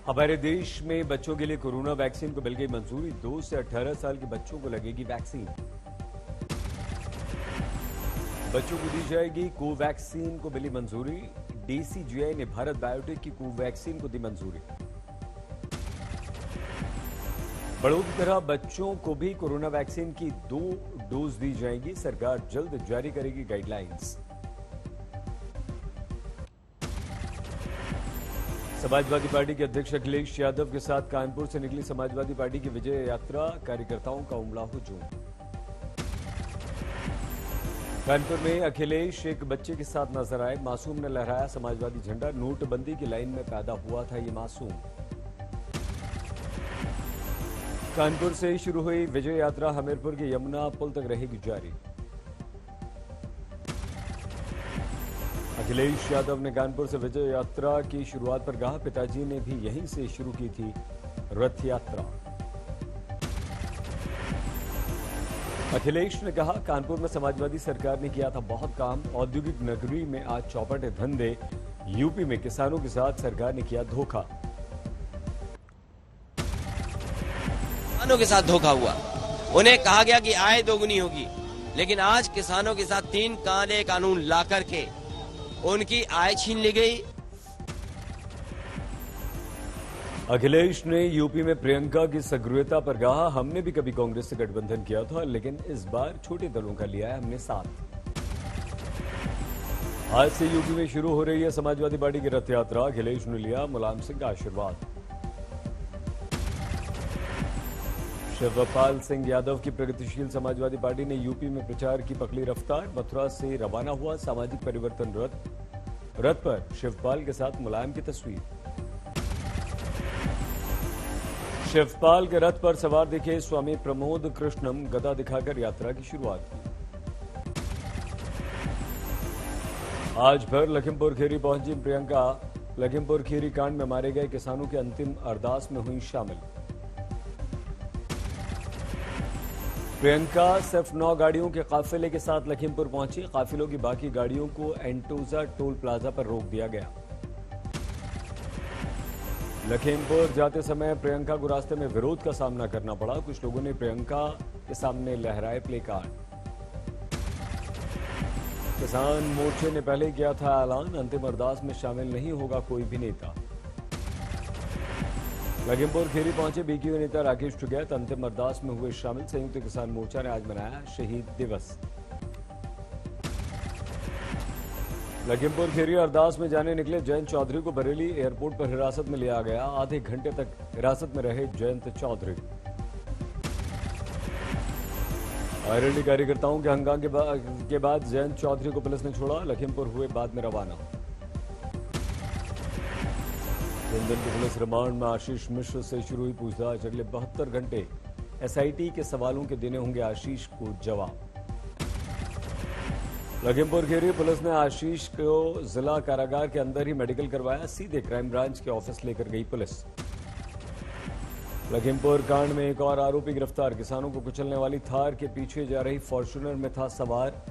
हमारे देश में बच्चों के लिए कोरोना वैक्सीन को मिल गई मंजूरी। 2 से 18 साल के बच्चों को लगेगी वैक्सीन। बच्चों को दी जाएगी कोवैक्सीन को मिली मंजूरी। डीसीजीआई ने भारत बायोटेक की कोवैक्सीन को दी मंजूरी। बड़ों की तरह बच्चों को भी कोरोना वैक्सीन की 2 डोज दी जाएंगी। सरकार जल्द जारी करेगी गाइडलाइंस। समाजवादी पार्टी के अध्यक्ष अखिलेश यादव के साथ कानपुर से निकली समाजवादी पार्टी की विजय यात्रा। कार्यकर्ताओं का उमड़ा हुजूम। कानपुर में अखिलेश एक बच्चे के साथ नजर आए। मासूम ने लहराया समाजवादी झंडा। नोटबंदी की लाइन में पैदा हुआ था ये मासूम। कानपुर से शुरू हुई विजय यात्रा हमीरपुर के यमुना पुल तक रहेगी जारी। अखिलेश यादव ने कानपुर से विजय यात्रा की शुरुआत पर कहा, पिताजी ने भी यहीं से शुरू की थी रथ यात्रा। अखिलेश ने कहा, कानपुर में समाजवादी सरकार ने किया था बहुत काम। औद्योगिक नगरी में आज चौपटे धंधे। यूपी में किसानों के साथ सरकार ने किया धोखा। किसानों के साथ धोखा हुआ। उन्हें कहा गया कि आय दोगुनी होगी, लेकिन आज किसानों के साथ 3 काले कानून ला करके उनकी आय छीन ली गई। अखिलेश ने यूपी में प्रियंका की सक्रियता पर कहा, हमने भी कभी कांग्रेस से गठबंधन किया था, लेकिन इस बार छोटे दलों का लिया है हमने साथ। आज से यूपी में शुरू हो रही है समाजवादी पार्टी की रथ यात्रा। अखिलेश ने लिया मुलायम सिंह का आशीर्वाद। शिवपाल सिंह यादव की प्रगतिशील समाजवादी पार्टी ने यूपी में प्रचार की पकड़ी रफ्तार। मथुरा से रवाना हुआ सामाजिक परिवर्तन रथ पर शिवपाल के साथ मुलायम की तस्वीर। शिवपाल के रथ पर सवार दिखे स्वामी प्रमोद कृष्णम। गदा दिखाकर यात्रा की शुरुआत की। आज भर लखीमपुर खीरी पहुंची प्रियंका। लखीमपुर खीरी कांड में मारे गए किसानों के अंतिम अरदास में हुई शामिल। प्रियंका सिर्फ 9 गाड़ियों के काफिले के साथ लखीमपुर पहुंची। काफिलों की बाकी गाड़ियों को एंटोजा टोल प्लाजा पर रोक दिया गया। लखीमपुर जाते समय प्रियंका को रास्ते में विरोध का सामना करना पड़ा। कुछ लोगों ने प्रियंका के सामने लहराए प्ले कार्ड। किसान मोर्चे ने पहले किया था ऐलान, अंतिम अरदास में शामिल नहीं होगा कोई भी नेता। लखीमपुर खीरी पहुंचे बीकेयू नेता राकेश टिकैत। अंतिम अरदास में हुए शामिल। संयुक्त किसान मोर्चा ने आज मनाया शहीद दिवस। लखीमपुर खीरी अरदास में जाने निकले जयंत चौधरी को बरेली एयरपोर्ट पर हिरासत में लिया गया। आधे घंटे तक हिरासत में रहे जयंत चौधरी। आरएलडी कार्यकर्ताओं के हंगामे के बाद जयंत चौधरी को पुलिस ने छोड़ा। लखीमपुर हुए बाद में रवाना। 3 दिन की पुलिस रिमांड में आशीष मिश्र से शुरू हुई पूछताछ। अगले 72 घंटे एसआईटी के सवालों के देने होंगे आशीष को जवाब। लखीमपुर खीरी पुलिस ने आशीष को जिला कारागार के अंदर ही मेडिकल करवाया। सीधे क्राइम ब्रांच के ऑफिस लेकर गई पुलिस। लखीमपुर कांड में एक और आरोपी गिरफ्तार। किसानों को कुचलने वाली थार के पीछे जा रही फॉर्च्यूनर में था सवार।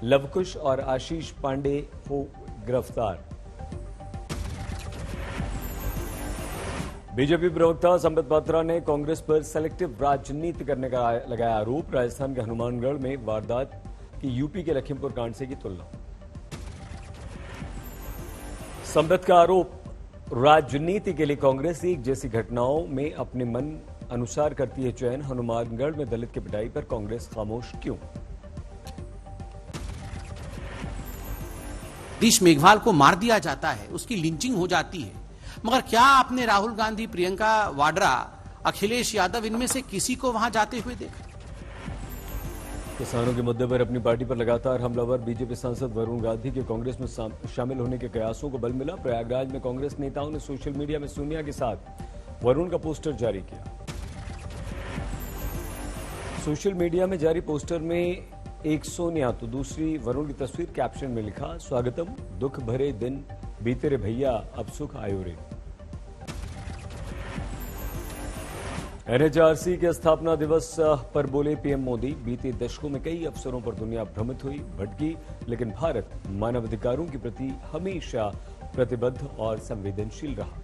लवकुश और आशीष पांडे हो गिरफ्तार। बीजेपी प्रवक्ता संबित पात्रा ने कांग्रेस पर सेलेक्टिव राजनीति करने का लगाया आरोप। राजस्थान के हनुमानगढ़ में वारदात की यूपी के लखीमपुर कांड से की तुलना। संबित का आरोप, राजनीति के लिए कांग्रेस एक जैसी घटनाओं में अपने मन अनुसार करती है चयन। हनुमानगढ़ में दलित की पिटाई पर कांग्रेस खामोश क्यों? हरीश मेघवाल को मार दिया जाता है, उसकी लिंचिंग हो जाती है, मगर क्या आपने राहुल गांधी, प्रियंका वाड्रा, अखिलेश यादव इनमें से किसी को वहां जाते हुए देखा? किसानों के मुद्दे पर अपनी पार्टी पर लगातार हमलावर बीजेपी सांसद वरुण गांधी के कांग्रेस में शामिल होने के प्रयासों को बल मिला। प्रयागराज में कांग्रेस नेताओं ने सोशल मीडिया में सोनिया के साथ वरुण का पोस्टर जारी किया। सोशल मीडिया में जारी पोस्टर में एक सोनिया तो दूसरी वरुण की तस्वीर। कैप्शन में लिखा, स्वागतम, दुख भरे दिन बीते रे भैया, अब सुख आयो रे। एनएचआरसी के स्थापना दिवस पर बोले पीएम मोदी, बीते दशकों में कई अवसरों पर दुनिया भ्रमित हुई, भटकी, लेकिन भारत मानवाधिकारों के प्रति हमेशा प्रतिबद्ध और संवेदनशील रहा।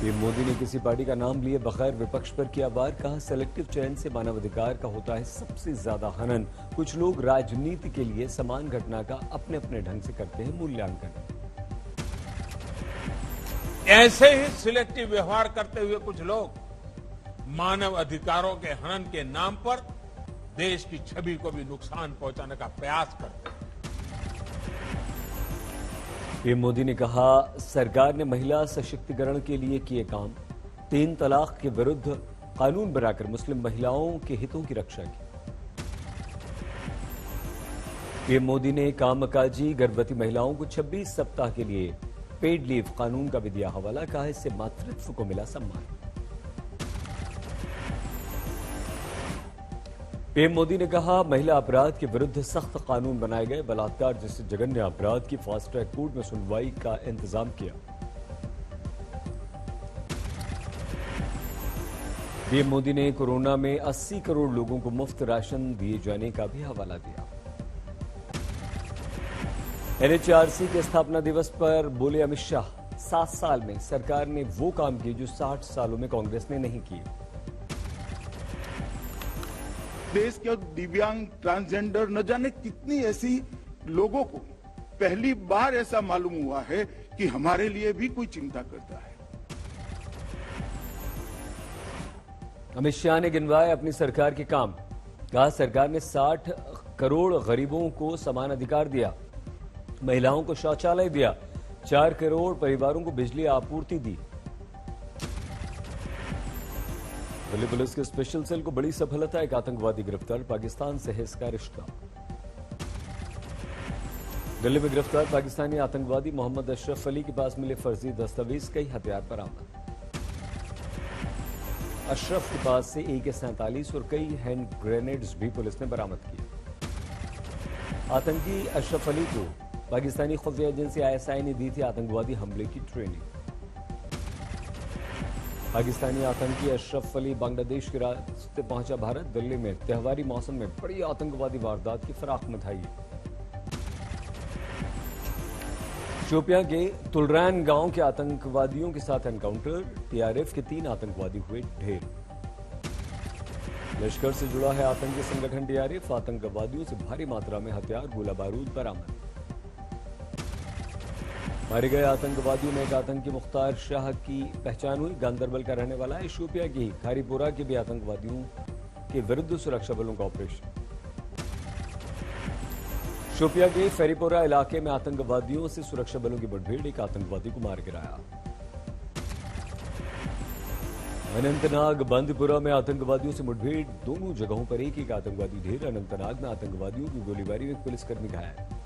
पीएम मोदी ने किसी पार्टी का नाम लिए बगैर विपक्ष पर किया वार, कहा सेलेक्टिव चयन से मानवाधिकार का होता है सबसे ज्यादा हनन। कुछ लोग राजनीति के लिए समान घटना का अपने अपने ढंग से करते हैं मूल्यांकन। ऐसे ही सिलेक्टिव व्यवहार करते हुए कुछ लोग मानव अधिकारों के हनन के नाम पर देश की छवि को भी नुकसान पहुंचाने का प्रयास करते हैं। पीएम मोदी ने कहा सरकार ने महिला सशक्तिकरण के लिए किए काम, 3 तलाक के विरुद्ध कानून बनाकर मुस्लिम महिलाओं के हितों की रक्षा की। पीएम मोदी ने कामकाजी गर्भवती महिलाओं को 26 सप्ताह के लिए पेड लीव कानून का भी दिया हवाला, कहा इससे मातृत्व को मिला सम्मान। पीएम मोदी ने कहा महिला अपराध के विरुद्ध सख्त कानून बनाए गए, बलात्कार जैसे जघन्य अपराध की फास्ट ट्रैक कोर्ट में सुनवाई का इंतजाम किया। पीएम मोदी ने कोरोना में 80 करोड़ लोगों को मुफ्त राशन दिए जाने का भी हवाला दिया। एनएचआरसी के स्थापना दिवस पर बोले अमित शाह, 7 साल में सरकार ने वो काम किए जो 60 सालों में कांग्रेस ने नहीं किए। देश के दिव्यांग, ट्रांसजेंडर, न जाने कितनी ऐसी लोगों को पहली बार ऐसा मालूम हुआ है कि हमारे लिए भी कोई चिंता करता है। अमित शाह ने गिनवाए अपनी सरकार के काम, कहा सरकार ने 60 करोड़ गरीबों को समान अधिकार दिया, महिलाओं को शौचालय दिया, 4 करोड़ परिवारों को बिजली आपूर्ति दी। दिल्ली पुलिस के स्पेशल सेल को बड़ी सफलता, एक आतंकवादी गिरफ्तार, पाकिस्तान से है इसका रिश्ता। दिल्ली में गिरफ्तार पाकिस्तानी आतंकवादी मोहम्मद अशरफ अली के पास मिले फर्जी दस्तावेज, कई हथियार बरामद। अशरफ के पास से AK-47 और कई हैंड ग्रेनेड्स भी पुलिस ने बरामद किए। आतंकी अशरफ अली को पाकिस्तानी खुफिया एजेंसी ISI ने दी थी आतंकवादी हमले की ट्रेनिंग। पाकिस्तानी आतंकी अशरफ अली बांग्लादेश के रास्ते पहुंचा भारत। दिल्ली में त्योहारी मौसम में बड़ी आतंकवादी वारदात की फराख मचाई। शोपियां के तुलरैन गांव के आतंकवादियों के साथ एनकाउंटर, TRF के 3 आतंकवादी हुए ढेर। लश्कर से जुड़ा है आतंकी संगठन TRF, आतंकवादियों से भारी मात्रा में हथियार, गोला बारूद बरामद। मारे गए आतंकवादियों में एक आतंकी मुख्तार शाह की पहचान हुई, गांदरबल का रहने वाला है। शोपिया की खारीपुरा के भी आतंकवादियों के विरुद्ध सुरक्षा बलों का ऑपरेशन। शोपिया के फेरीपोरा इलाके में आतंकवादियों से सुरक्षा बलों की मुठभेड़, एक आतंकवादी को मार गिराया। अनंतनाग बंदपुरा में आतंकवादियों से मुठभेड़, दोनों जगहों पर एक एक आतंकवादी ढेर। अनंतनाग में आतंकवादियों की गोलीबारी में एक पुलिसकर्मी घायल।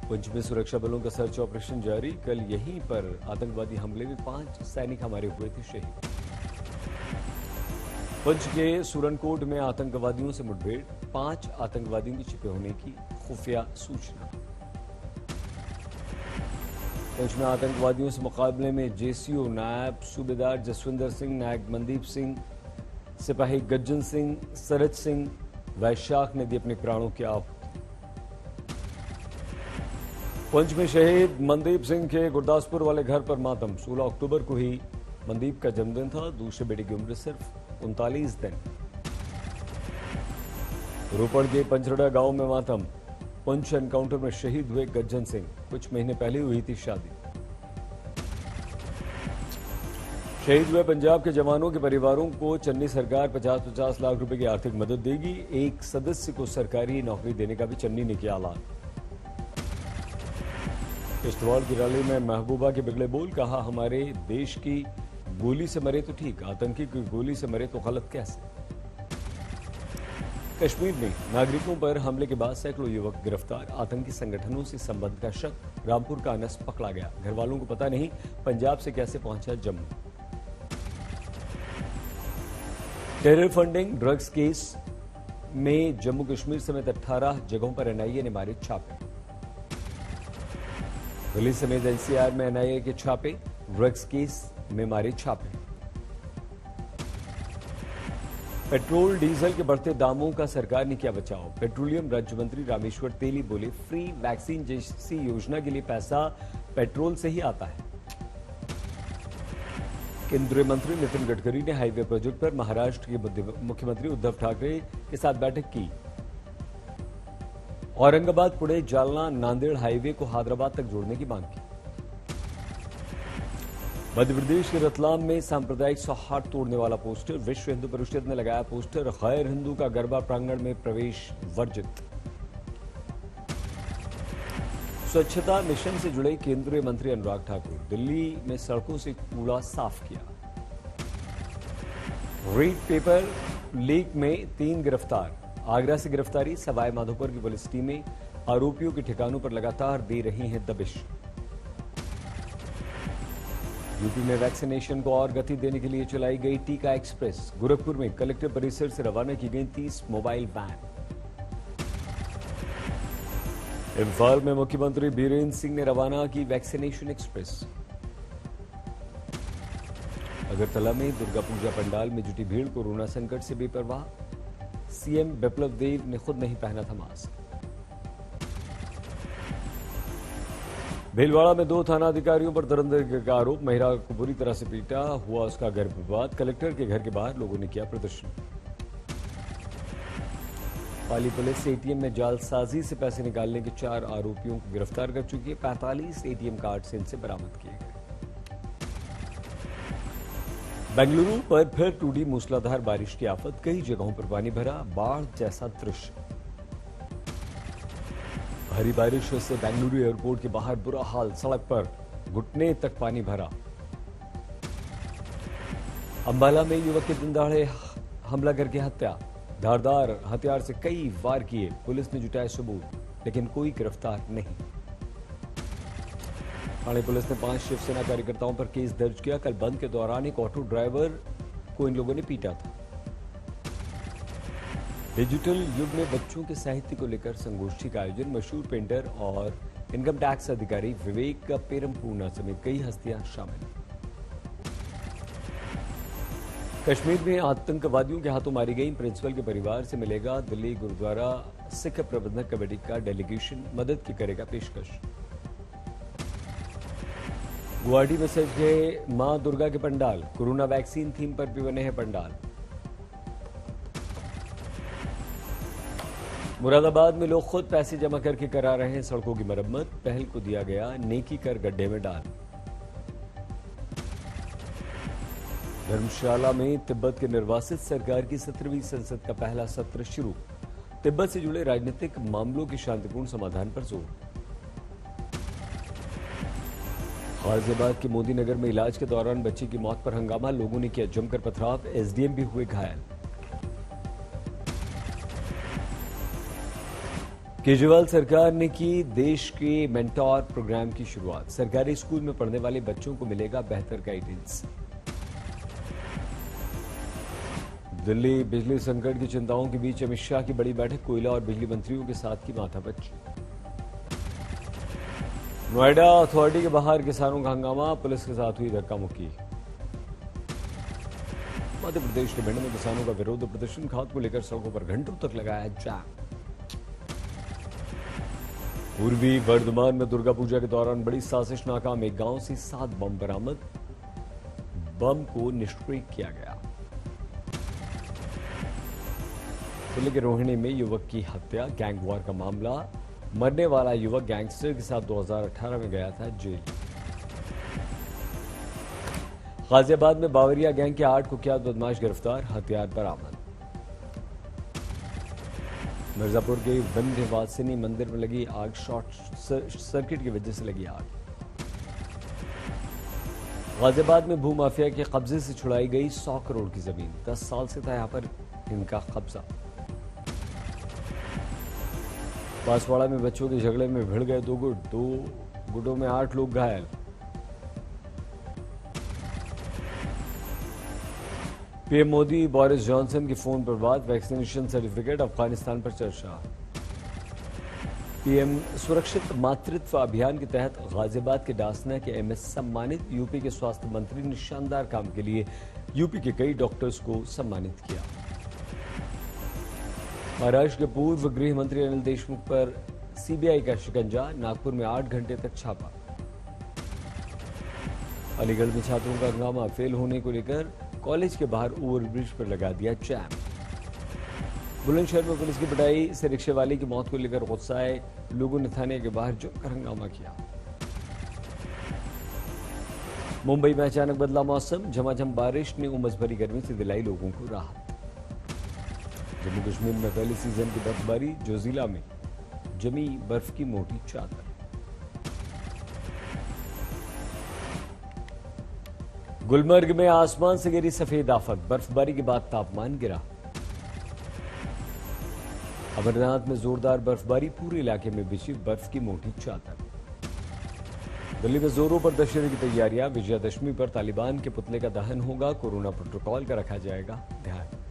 पुंछ में सुरक्षा बलों का सर्च ऑपरेशन जारी, कल यहीं पर आतंकवादी हमले में 5 सैनिक हमारे हुए थे शहीद। पुंछ के सुरनकोट में आतंकवादियों से मुठभेड़, 5 आतंकवादियों के छिपे होने की खुफिया सूचना। पुंछ में आतंकवादियों से मुकाबले में JCO नायब सूबेदार जसविंदर सिंह, नायक मनदीप सिंह, सिपाही गज्जन सिंह, सरज सिंह, वैशाख ने दी अपने प्राणों की आहुति। पुंछ में शहीद मनदीप सिंह के गुरदासपुर वाले घर पर मातम। 16 अक्टूबर को ही मनदीप का जन्मदिन था, दूसरे बेटे की उम्र सिर्फ 39 दिन। रोपड़ के पंचरड़ा गांव में मातम। पुंछ एनकाउंटर में शहीद हुए गज्जन सिंह, कुछ महीने पहले हुई थी शादी। शहीद हुए पंजाब के जवानों के परिवारों को चन्नी सरकार 50-50 लाख रुपए की आर्थिक मदद देगी। एक सदस्य को सरकारी नौकरी देने का भी चन्नी ने किया ऐलान। किश्तवाड़ की रैली में महबूबा के बिगड़े बोल, कहा हमारे देश की गोली से मरे तो ठीक, आतंकी की गोली से मरे तो गलत कैसे। कश्मीर में नागरिकों पर हमले के बाद सैकड़ों युवक गिरफ्तार, आतंकी संगठनों से संबंध का शक। रामपुर का अनस पकड़ा गया, घर वालों को पता नहीं पंजाब से कैसे पहुंचा Jammu. Terror funding drugs case में जम्मू कश्मीर समेत 18 जगहों पर NIA ने मारे छापे। दिल्ली समेत NCR में NIA के छापे, ड्रग्स केस में मारे छापे। पेट्रोल डीजल के बढ़ते दामों का सरकार ने किया बचाव। पेट्रोलियम राज्य मंत्री रामेश्वर तेली बोले, फ्री वैक्सीन जैसी योजना के लिए पैसा पेट्रोल से ही आता है। केंद्रीय मंत्री नितिन गडकरी ने हाईवे प्रोजेक्ट पर महाराष्ट्र के मुख्यमंत्री उद्धव ठाकरे के साथ बैठक की। औरंगाबाद, पुणे, जालना, नांदेड़ हाईवे को हैदराबाद तक जोड़ने की मांग की। मध्य प्रदेश के रतलाम में सांप्रदायिक सौहार्द तोड़ने वाला पोस्टर। विश्व हिंदू परिषद ने लगाया पोस्टर, गैर हिंदू का गरबा प्रांगण में प्रवेश वर्जित। स्वच्छता मिशन से जुड़े केंद्रीय मंत्री अनुराग ठाकुर। दिल्ली में सड़कों से कूड़ा साफ किया। रीड पेपर लीक में 3 गिरफ्तार। आगरा से गिरफ्तारी। सवाई माधोपुर की पुलिस टीमें आरोपियों के ठिकानों पर लगातार दे रही हैं दबिश। यूपी में वैक्सीनेशन को और गति देने के लिए चलाई गई टीका एक्सप्रेस। गोरखपुर में कलेक्टर परिसर से रवाना की गई 30 मोबाइल वैन। इम्फाल में मुख्यमंत्री बीरेन्द्र सिंह ने रवाना की वैक्सीनेशन एक्सप्रेस। अगरतला में दुर्गा पूजा पंडाल में जुटी भीड़ कोरोना संकट से बेपरवाह। सीएम बिप्लब देव ने खुद नहीं पहना था मास्क। भीलवाड़ा में 2 थाना अधिकारियों पर दरिंदगी का आरोप। महिला को बुरी तरह से पीटा, हुआ उसका गर्भ विवाद। कलेक्टर के घर के बाहर लोगों ने किया प्रदर्शन। पाली पुलिस एटीएम में जालसाजी से पैसे निकालने के 4 आरोपियों को गिरफ्तार कर चुकी है। 45 एटीएम कार्ड से इनसे बरामद किए गए। बेंगलुरु पर फिर टूटी मूसलाधार बारिश की आफत। कई जगहों पर पानी भरा, बाढ़ जैसा दृश्य। भारी बारिश से बेंगलुरु एयरपोर्ट के बाहर बुरा हाल। सड़क पर घुटने तक पानी भरा। अंबाला में युवक के दिन दहाड़े हमला करके हत्या। धारदार हथियार से कई वार किए। पुलिस ने जुटाए सबूत, लेकिन कोई गिरफ्तार नहीं। ठाणे पुलिस ने 5 शिवसेना कार्यकर्ताओं पर केस दर्ज किया। कल बंद के दौरान एक ऑटो ड्राइवर को इन लोगों ने पीटा था। डिजिटल युग में बच्चों के साहित्य को लेकर संगोष्ठी का आयोजन। मशहूर पेंटर और इनकम टैक्स अधिकारी विवेक पेरमपूर्णा समेत कई हस्तियां शामिल। कश्मीर में आतंकवादियों के हाथों मारी गई प्रिंसिपल के परिवार से मिलेगा दिल्ली गुरुद्वारा सिख प्रबंधक कमेटी का डेलीगेशन। मदद की करेगा पेशकश। गुवाहाटी में सज गए मां दुर्गा के पंडाल। कोरोना वैक्सीन थीम पर भी बने हैं पंडाल। मुरादाबाद में लोग खुद पैसे जमा करके करा रहे हैं सड़कों की मरम्मत। पहल को दिया गया नेकी कर गड्ढे में डाल। धर्मशाला में तिब्बत के निर्वासित सरकार की 17वीं संसद का पहला सत्र शुरू। तिब्बत से जुड़े राजनीतिक मामलों के शांतिपूर्ण समाधान पर जोर। गाजियाबाद के मोदी नगर में इलाज के दौरान बच्ची की मौत पर हंगामा। लोगों ने किया जमकर पथराव। एसडीएम भी हुए घायल। केजरीवाल सरकार ने की देश के मेंटोर प्रोग्राम की शुरुआत। सरकारी स्कूल में पढ़ने वाले बच्चों को मिलेगा बेहतर गाइडेंस। दिल्ली बिजली संकट की चिंताओं के बीच अमित शाह की बड़ी बैठक। कोयला और बिजली मंत्रियों के साथ की माथापच्ची। नोएडा अथॉरिटी के बाहर किसानों का हंगामा। पुलिस के साथ हुई धक्का मुक्की। मध्य प्रदेश के भिंड में किसानों का विरोध प्रदर्शन। खाद को लेकर सड़कों पर घंटों तक लगाया जाम। पूर्वी वर्धमान में दुर्गा पूजा के दौरान बड़ी साजिश नाकाम। एक गांव से 7 बम बरामद। बम को निष्क्रिय किया गया। जिले के रोहिणी में युवक की हत्या। गैंग वॉर का मामला। मरने वाला युवक गैंगस्टर के साथ 2018 में गया था जेल। गाजियाबाद में बावरिया गैंग के 8 कुख्यात बदमाश गिरफ्तार। हथियार बरामद। मिर्जापुर के विंध्यवासिनी मंदिर में लगी आग। शॉर्ट सर्किट की वजह से लगी आग। गाजियाबाद में भूमाफिया के कब्जे से छुड़ाई गई 100 करोड़ की जमीन। 10 साल से था यहां पर इनका कब्जा। बांसवाड़ा में बच्चों के झगड़े में भिड़ गए 2 गुट। 2 गुटों में 8 लोग घायल। पीएम मोदी बोरिस जॉनसन की फोन पर बात। वैक्सीनेशन सर्टिफिकेट अफगानिस्तान पर चर्चा। पीएम सुरक्षित मातृत्व अभियान के तहत गाजियाबाद के डासना के एमएस सम्मानित। यूपी के स्वास्थ्य मंत्री ने शानदार काम के लिए यूपी के कई डॉक्टर्स को सम्मानित किया। महाराष्ट्र के पूर्व गृह मंत्री अनिल देशमुख पर सीबीआई का शिकंजा, नागपुर में 8 घंटे तक छापा। अलीगढ़ में छात्रों का हंगामा, फेल होने को लेकर कॉलेज के बाहर ओवरब्रिज पर लगा दिया जैम। बुलंदशहर में पुलिस की पिटाई से रिक्शे वाले की मौत को लेकर गुस्साए लोगों ने थाने के बाहर जमकर हंगामा किया। मुंबई में अचानक बदला मौसम, झमाझम बारिश ने उमस भरी गर्मी से दिलाई लोगों को राहत। जम्मू कश्मीर में पहले सीजन की बर्फबारी, जो जिला में जमी बर्फ की मोटी चादर। गुलमर्ग में आसमान से गिरी सफेद आफत, बर्फबारी के बाद तापमान गिरा। अमरनाथ में जोरदार बर्फबारी, पूरे इलाके में बिछी बर्फ की मोटी चादर। दिल्ली में जोरों पर दशहरे की तैयारियां, विजयादशमी पर तालिबान के पुतले का दहन होगा, कोरोना प्रोटोकॉल का रखा जाएगा ध्यान।